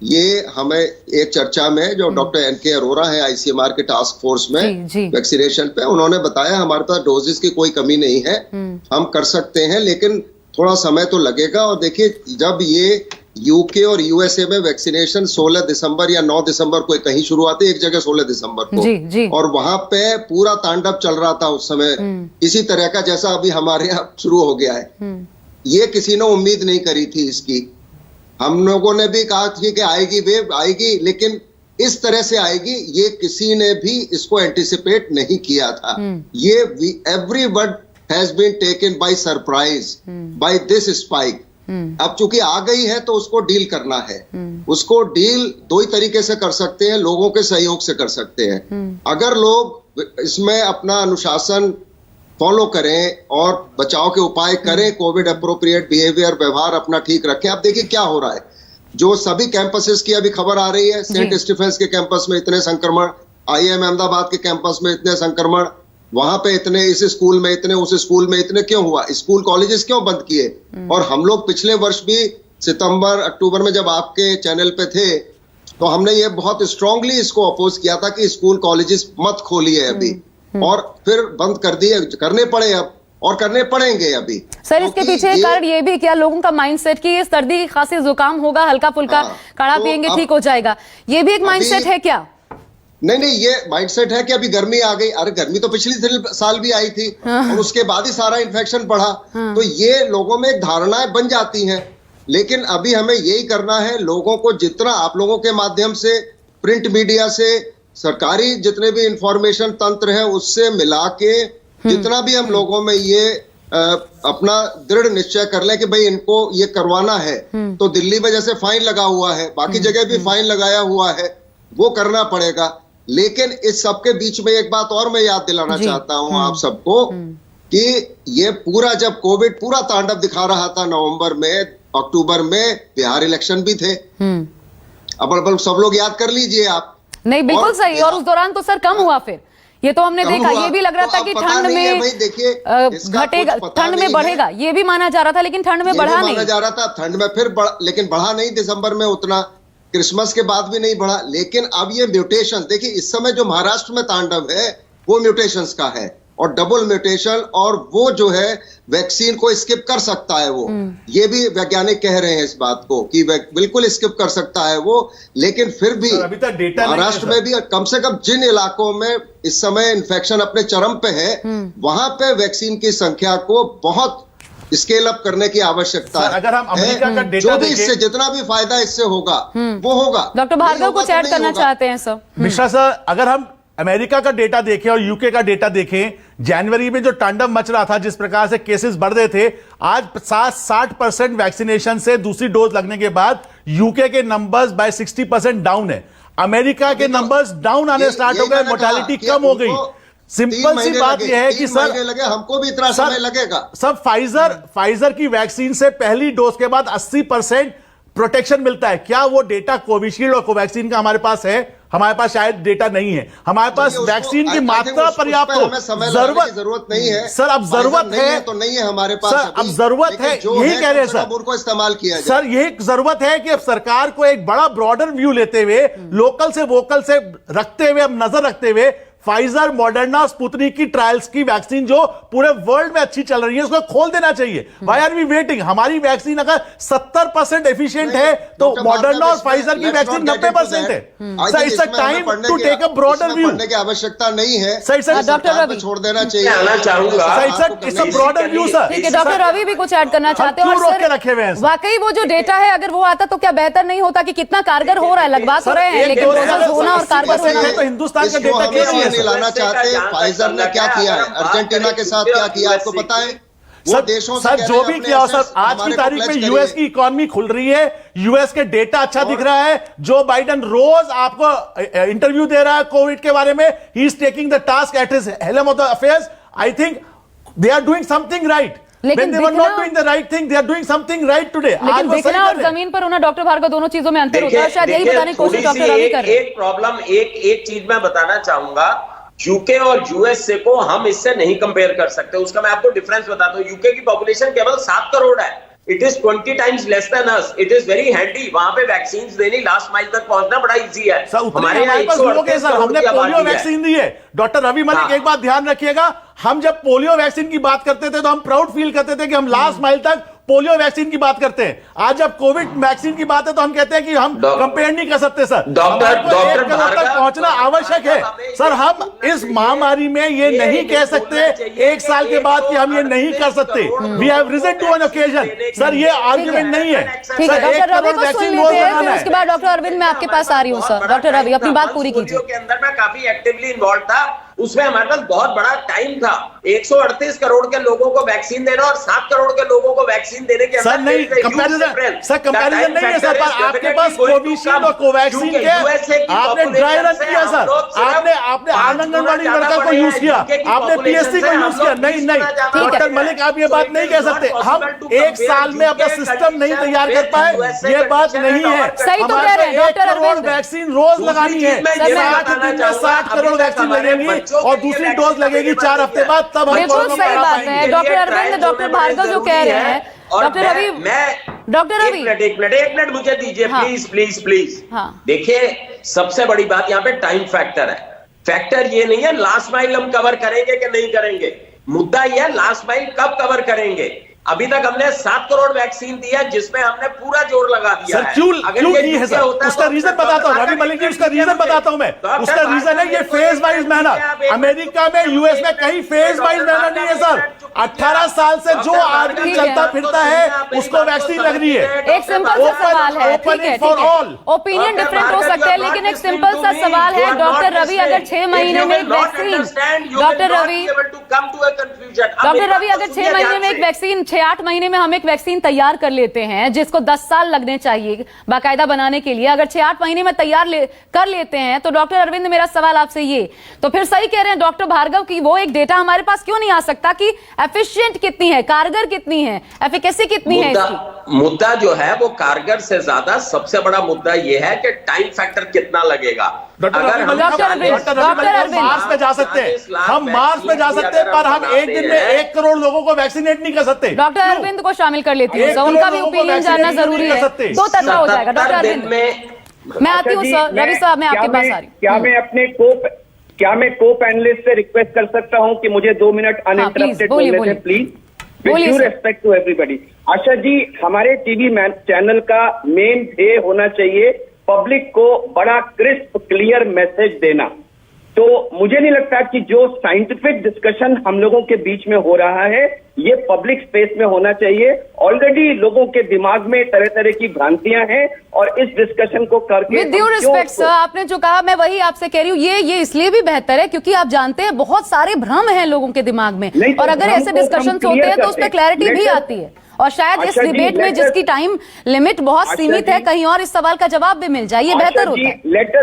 ये हमें एक चर्चा में जो डॉक्टर एनके अरोरा है आईसीएमआर के टास्क फोर्स में वैक्सीनेशन पे, उन्होंने बताया हमारे पास डोजेस की कोई कमी नहीं है, हम कर सकते हैं, लेकिन थोड़ा समय तो लगेगा। और देखिए, जब ये यूके और यूएसए में वैक्सीनेशन 16 दिसंबर या 9 दिसंबर को कहीं शुरुआत है, एक जगह 16 दिसंबर को, जी। और वहां पे पूरा तांडव चल रहा था उस समय, इसी तरह का जैसा अभी हमारे यहाँ शुरू हो गया है। ये किसी ने उम्मीद नहीं करी थी इसकी। हम लोगों ने भी कहा थी कि आएगी वेव आएगी, लेकिन इस तरह से आएगी ये किसी ने भी इसको एंटिसिपेट नहीं किया था। ये everyone has been taken by surprise by this spike। अब चूंकि आ गई है तो उसको डील करना है। उसको डील 2 ही तरीके से कर सकते हैं, लोगों के सहयोग से कर सकते हैं। अगर लोग इसमें अपना अनुशासन फॉलो करें और बचाव के उपाय करें, कोविड अप्रोप्रिएट बिहेवियर, व्यवहार अपना ठीक रखें। अब देखिए क्या हो रहा है, जो सभी कैंपसेस की अभी खबर आ रही है, सेंट स्टीफेंस के कैंपस में इतने संक्रमण, IIM अहमदाबाद के कैंपस में इतने संक्रमण, वहां पे इतने, इस स्कूल में इतने, उस स्कूल में इतने, क्यों हुआ? स्कूल कॉलेजेस क्यों बंद किए? और हम लोग पिछले वर्ष भी सितंबर अक्टूबर में जब आपके चैनल पे थे तो हमने ये बहुत स्ट्रांगली इसको अपोज किया था कि स्कूल कॉलेजेस मत खोलिए अभी, और फिर बंद कर दिए, करने पड़े अब, और करने पड़ेंगे अभी। सर, इसके पीछे कारण ये भी क्या, लोगों का माइंडसेट कि ये सर्दी खांसी जुकाम होगा, हल्का फुल्का काढ़ा पियेंगे ठीक हो जाएगा, ये भी एक माइंडसेट है क्या? नहीं, ये माइंडसेट है कि अभी गर्मी आ गई। अरे गर्मी तो पिछली साल भी आई थी, और उसके बाद ही सारा इन्फेक्शन बढ़ा। तो ये लोगों में धारणाएं बन जाती हैं, लेकिन अभी हमें यही करना है, लोगों को जितना आप लोगों के माध्यम से, प्रिंट मीडिया से, सरकारी जितने भी इंफॉर्मेशन तंत्र है उससे मिला के, जितना भी हम लोगों में ये अपना दृढ़ निश्चय कर लें कि भाई इनको ये करवाना है। तो दिल्ली में जैसे फाइन लगा हुआ है, बाकी जगह भी फाइन लगाया हुआ है, वो करना पड़ेगा। लेकिन इस सबके बीच में एक बात और मैं याद दिलाना चाहता हूं आप सबको कि ये पूरा, जब कोविड पूरा तांडव दिखा रहा था नवंबर में, अक्टूबर में बिहार इलेक्शन भी थे। अब सब लोग याद कर लीजिए आप। नहीं, बिल्कुल सही। और उस दौरान तो सर कम हुआ, फिर ये तो हमने देखा, ये भी लग रहा था कि ठंड में घटेगा, ठंड में बढ़ेगा, ये भी माना जा रहा था, लेकिन ठंड में बढ़ा नहीं, माना जा रहा था ठंड में, फिर लेकिन बढ़ा नहीं दिसंबर में उतना, क्रिसमस के बाद भी नहीं बढ़ा। लेकिन अब ये म्यूटेशन देखिए, इस समय जो महाराष्ट्र में तांडव है वो म्यूटेशंस का है, और डबल म्यूटेशन, और वो जो है वैक्सीन को स्किप कर सकता है वो। ये भी वैज्ञानिक कह रहे हैं इस बात को कि बिल्कुल स्किप कर सकता है वो। लेकिन फिर भी अभी तक डेटा महाराष्ट्र में भी कम से कम जिन इलाकों में इस समय इन्फेक्शन अपने चरम पे है, वहां पे वैक्सीन की संख्या को बहुत स्केल अप करने की आवश्यकता है। अगर हम अमेरिका का डेटा जो भी इससे जितना भी फायदा इससे होगा वो होगा। डॉक्टर भार्गव कुछ ऐड करना चाहते हैं सर? मिश्रा सर, अगर हम अमेरिका का डेटा देखें और यूके का डेटा देखें, जनवरी में जो तांडव मच रहा था, जिस प्रकार से केसेस बढ़ रहे थे, आज 60% वैक्सीनेशन से दूसरी डोज लगने के बाद यूके के नंबर्स बाय 60% डाउन है। अमेरिका के नंबर्स डाउन आने स्टार्ट हो गए, मोर्टेलिटी कम हो गई। सिंपल सी बात यह है कि सर लगे, हमको भी इतना समय लगेगा। सर फाइजर की वैक्सीन से पहली डोज के बाद 80% प्रोटेक्शन मिलता है। क्या वो डेटा कोविशील्ड और कोवैक्सीन का हमारे पास है? हमारे पास शायद डेटा नहीं है। हमारे पास वैक्सीन की मात्रा पर्याप्त हो, जरूरत नहीं है सर। अब जरूरत है तो नहीं है हमारे पास सर, अब जरूरत है, यही कह रहे हैं सर, उनको इस्तेमाल किया सर। यही जरूरत है कि अब सरकार को एक बड़ा ब्रॉडर व्यू लेते हुए, लोकल से वोकल से रखते हुए, अब नजर रखते हुए, फाइजर, मॉडर्ना, स्पुतनिक की ट्रायल्स की वैक्सीन जो पूरे वर्ल्ड में अच्छी चल रही है, उसको खोल देना चाहिए। Why are we waiting? हमारी वैक्सीन अगर 70% एफिशिएंट है तो मॉडर्ना और फाइजर की वैक्सीन 90% है। Sir it's a time to take a broader view. पढ़ने की आवश्यकता नहीं है सर। डॉक्टर रवि छोड़ देना चाहिए। आना चाहूंगा it's a broader view sir. ठीक है, डॉक्टर रवि भी कुछ ऐड करना चाहते क्यों रोक के हैं। रखे हुए हैं? वाकई वो जो डेटा है अगर वो आता तो क्या बेहतर नहीं होता कि कितना कारगर हो रहा है? लगभग हो रहे हैं लेकिन प्रोसेस होना और कारगर होना तो हिंदुस्तान का डेटा क्या है? लाना चाहते हैं। फाइजर ने क्या किया है, अर्जेंटीना के साथ क्या किया, आपको पता है? वो देशों से सर जो भी किया सर, आज की तारीख में यूएस की इकोनॉमी खुल रही है, यूएस के डेटा अच्छा दिख रहा है। जो बाइडेन रोज आपको इंटरव्यू दे रहा है कोविड के बारे में। He is taking the task at his helm of the affairs. I think they are doing something right. लेकिन they were not doing the right thing, they are doing something right today। लेकिन दिखना और जमीन पर होना, doctor Bhargava, दोनों चीजों में अंतर होता है। शायद यही बताने की कोशिश डॉक्टर रवि कर रहे हैं। एक प्रॉब्लम, एक चीज मैं बताना चाहूंगा, यूके और यूएसए को हम इससे नहीं कंपेयर कर सकते। उसका मैं आपको डिफरेंस बताता हूं। यूके की पॉपुलेशन केवल 7 करोड़ है। It is 20 times less than us. It is very handy. वहां पे वैक्सीन देनी, लास्ट माइल तक पहुंचना बड़ा इजी है। हमारे पास लोग हैं सर, हमने पोलियो वैक्सीन दी है। डॉक्टर रवि मलिक, एक बात ध्यान रखिएगा, हम जब पोलियो वैक्सीन की बात करते थे तो हम प्राउड फील करते थे कि हम लास्ट माइल तक पोलियो वैक्सीन की बात करते हैं। आज जब कोविड वैक्सीन की बात है तो हम कहते हैं कि हम कंपेयर नहीं कर सकते सर। डॉक्टर तक पहुंचना आवश्यक है सर। हम इस महामारी में ये नहीं कह सकते 1 साल के बाद कि हम ये नहीं कर सकते। We have reason to an occasion sir. ये आर्ग्यूमेंट नहीं है। ठीक है, डॉक्टर रवि को सुन लेते हैं, फिर उसके बाद डॉक्टर अरविंद मैं आपके पास आ रही हूँ सर। डॉक्टर रवि अपनी बात पूरी कीजिए। के अंदर मैं काफी एक्टिवली इन्वॉल्व था। उसमें हमारे पास बहुत बड़ा टाइम था। 138 करोड़ के लोगों को वैक्सीन देना और 7 करोड़ के लोगों को वैक्सीन देने के सर नहीं कंपैरिजन नहीं है सर। पर आपके पास कोविशील्ड और कोवैक्सीन के आपने ड्राई रन किया सर। आपने आंगनबाड़ी वर्कर को यूज किया, आपने पीएससी को यूज किया। नहीं डॉक्टर मलिक, आप ये बात नहीं कह सकते। हम 1 साल में अपना सिस्टम नहीं तैयार कर पाए, ये बात नहीं है। सही तो कह रहे हैं डॉक्टर अरविंद। वैक्सीन रोज लगानी है। 60 करोड़ वैक्सीन लगेगी और दूसरी डोज लगेगी 4 हफ्ते बाद। तब बिल्कुल सही बात है डॉक्टर अरविंद। डॉक्टर भार्गव जो कह रहे हैं, डॉक्टर रवि, डॉक्टर रवि एक मिनट मुझे दीजिए प्लीज। हाँ। देखिए, सबसे बड़ी बात यहाँ पे टाइम फैक्टर है। फैक्टर ये नहीं है लास्ट माइल हम कवर करेंगे कि नहीं करेंगे। मुद्दा यह है लास्ट माइल कब कवर करेंगे। अभी तक हमने 7 करोड़ वैक्सीन दिया जिसमें हमने पूरा जोर लगा दिया सर। क्यों नहीं है सर? उसका रीजन बताता हूं रवि मलिक जी, उसका रीजन बताता हूं मैं। उसका रीजन है ये फेज वाइज मेहनत। अमेरिका में, यूएस में कहीं फेज वाइज मेहनत नहीं है सर। 18 साल से जो आदमी चलता फिरता है उसको वैक्सीन लग रही है। एक सिंपल सा सवाल है, ठीक है, ओपिनियन डिफरेंट हो सकते हैं लेकिन एक सिंपल सा सवाल है डॉक्टर रवि, अगर 6 महीने में एक वैक्सीन, डॉक्टर रवि अगर 6 महीने में एक वैक्सीन, 6-8 महीने में हम एक वैक्सीन तैयार कर लेते हैं जिसको 10 साल लगने चाहिए बाकायदा बनाने के लिए, अगर 6-8 महीने में तैयार कर लेते हैं तो डॉक्टर अरविंद मेरा सवाल आपसे ये, तो फिर सही कह रहे हैं डॉक्टर भार्गव की वो एक डेटा हमारे पास क्यों नहीं आ सकता कि एफिशिएंट कितनी है, कारगर कितनी है, एफिकेसी कितनी है इसकी? मुद्दा जो है वो कारगर से ज्यादा सबसे बड़ा मुद्दा ये है कि टाइम फैक्टर कितना लगेगा। अगर हम मार्स में जा सकते हैं, हम मार्स में जा सकते हैं, पर हम एक दिन में 1 करोड़ लोगों को वैक्सीनेट नहीं कर सकते। डॉक्टर अरविंद को शामिल कर लेती हूँ, उनका भी ओपिनियन जानना जरूरी है। 2 तरफा हो जाएगा। डॉक्टर अरविंद मैं आती हूँ सर। रवि साहब मैं आपके पास आ रही हूँ। क्या मैं को पैनलिस्ट से रिक्वेस्ट कर सकता हूं कि मुझे 2 मिनट अनइंटरप्टेड बोलने दें please, with due respect to everybody. Asha ji, हमारे टीवी चैनल का मेन ध्येय होना चाहिए पब्लिक को बड़ा क्रिस्प क्लियर मैसेज देना। तो मुझे नहीं लगता कि जो साइंटिफिक डिस्कशन हम लोगों के बीच में हो रहा है ये पब्लिक स्पेस में होना चाहिए। ऑलरेडी लोगों के दिमाग में तरह तरह की भ्रांतियां हैं और इस डिस्कशन को करके विद ड्यू रिस्पेक्ट सर, आपने जो कहा मैं वही आपसे कह रही हूँ, ये इसलिए भी बेहतर है क्योंकि आप जानते हैं बहुत सारे भ्रम हैं लोगों के दिमाग में, और अगर ऐसे डिस्कशंस होते हैं तो उस पर क्लैरिटी भी आती है। और शायद इस आशा जी, डिबेट में जिसकी टाइम लिमिट बहुत आशा सीमित है, जी, कहीं और इस सवाल का जवाब भी मिल जाए, ये बेहतर होता है। Let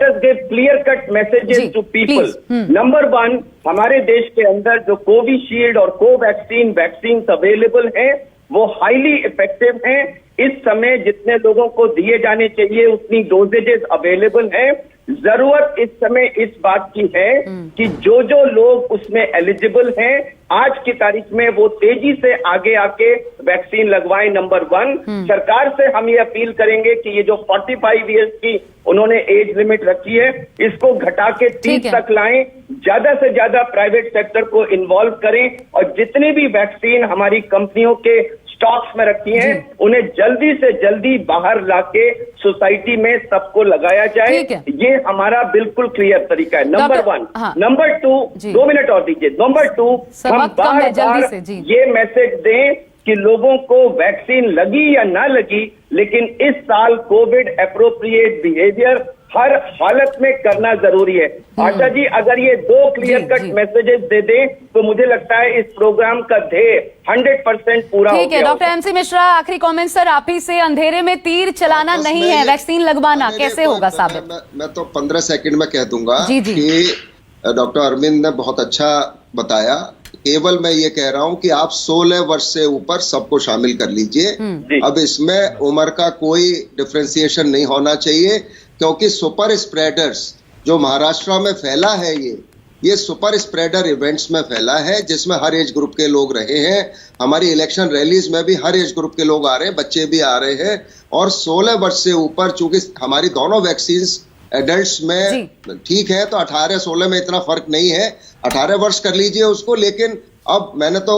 us give clear cut जी, messages to people. Please. Number 1, हमारे देश के अंदर जो कोविशील्ड और कोवैक्सीन वैक्सीन अवेलेबल हैं वो हाईली इफेक्टिव हैं। इस समय जितने लोगों को दिए जाने चाहिए उतनी डोजेजेस अवेलेबल हैं। जरूरत इस समय इस बात की है कि जो जो लोग उसमें एलिजिबल हैं आज की तारीख में वो तेजी से आगे आके वैक्सीन लगवाएं। नंबर 1, सरकार से हम ये अपील करेंगे कि ये जो 45 इयर्स की उन्होंने एज लिमिट रखी है इसको घटा के 30 तक लाएं। ज्यादा से ज्यादा प्राइवेट सेक्टर को इन्वॉल्व करें और जितनी भी वैक्सीन हमारी कंपनियों के स्टॉक्स में रखी हैं उन्हें जल्दी से जल्दी बाहर लाके सोसाइटी में सबको लगाया जाए। ये हमारा बिल्कुल क्लियर तरीका है। नंबर 1। नंबर 2, 2 मिनट और दीजिए। नंबर 2, हम बार बार ये मैसेज दें कि लोगों को वैक्सीन लगी या ना लगी, लेकिन इस साल कोविड एप्रोप्रिएट बिहेवियर हर हालत में करना जरूरी है। आशा जी, अगर ये 2 क्लियर कट मैसेजेस दे दें तो मुझे लगता है इस प्रोग्राम का ध्येय 100% पूरा हो गया। ठीक है डॉक्टर एमसी मिश्रा, आखिरी कमेंट सर आप ही से। अंधेरे में तीर चलाना नहीं है, वैक्सीन लगवाना कैसे होगा साबित? मैं तो 15 सेकंड में कह दूंगा कि डॉक्टर अरविंद ने बहुत अच्छा बताया। केवल मैं ये कह रहा हूं कि आप 16 वर्ष से ऊपर सबको शामिल कर लीजिए। अब इसमें उम्र का कोई डिफरेंशिएशन नहीं होना चाहिए, क्योंकि सुपर स्प्रेडर्स जो महाराष्ट्र में फैला है ये सुपर स्प्रेडर इवेंट्स में फैला है, जिसमें हर एज ग्रुप के लोग रहे हैं। हमारी इलेक्शन रैलीज में भी हर एज ग्रुप के लोग आ रहे हैं, बच्चे भी आ रहे हैं। और 16 वर्ष से ऊपर चूंकि हमारी दोनों वैक्सीन एडल्ट्स में ठीक है, तो 18-16 में इतना फर्क नहीं है। 18 वर्ष कर लीजिए उसको। लेकिन अब मैंने तो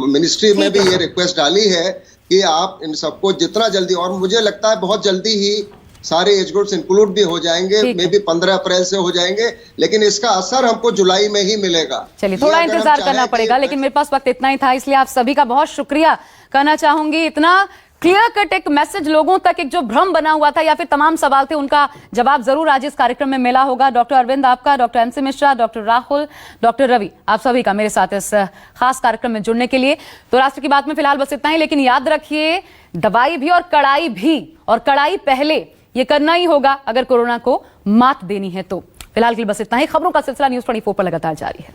मिनिस्ट्री में भी ये रिक्वेस्ट डाली है कि आप इन सबको जितना जल्दी, और मुझे लगता है बहुत जल्दी ही सारे एज ग्रुप्स इंक्लूड भी हो जाएंगे, मे बी 15 अप्रैल से हो जाएंगे, लेकिन इसका असर हमको जुलाई में ही मिलेगा। चलिए थोड़ा इंतजार करना पड़ेगा, लेकिन मेरे पास वक्त इतना ही था, इसलिए आप सभी का बहुत शुक्रिया करना चाहूंगी। इतना क्लियर कट एक मैसेज लोगों तक, एक जो भ्रम बना हुआ था या फिर तमाम सवाल थे उनका जवाब जरूर आज इस कार्यक्रम में मिला होगा। डॉक्टर अरविंद आपका, doctor MC Mishra, doctor Rahul, doctor Ravi, आप सभी का मेरे साथ इस खास कार्यक्रम में जुड़ने के लिए। तो राष्ट्र की बात में फिलहाल बस इतना ही, लेकिन याद रखिए दवाई भी और कड़ाई भी, और कड़ाई पहले, ये करना ही होगा अगर कोरोना को मात देनी है तो। फिलहाल के लिए बस इतना ही। खबरों का सिलसिला न्यूज़ 24 पर लगातार जारी है।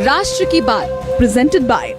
राष्ट्र की बात प्रेजेंटेड बाय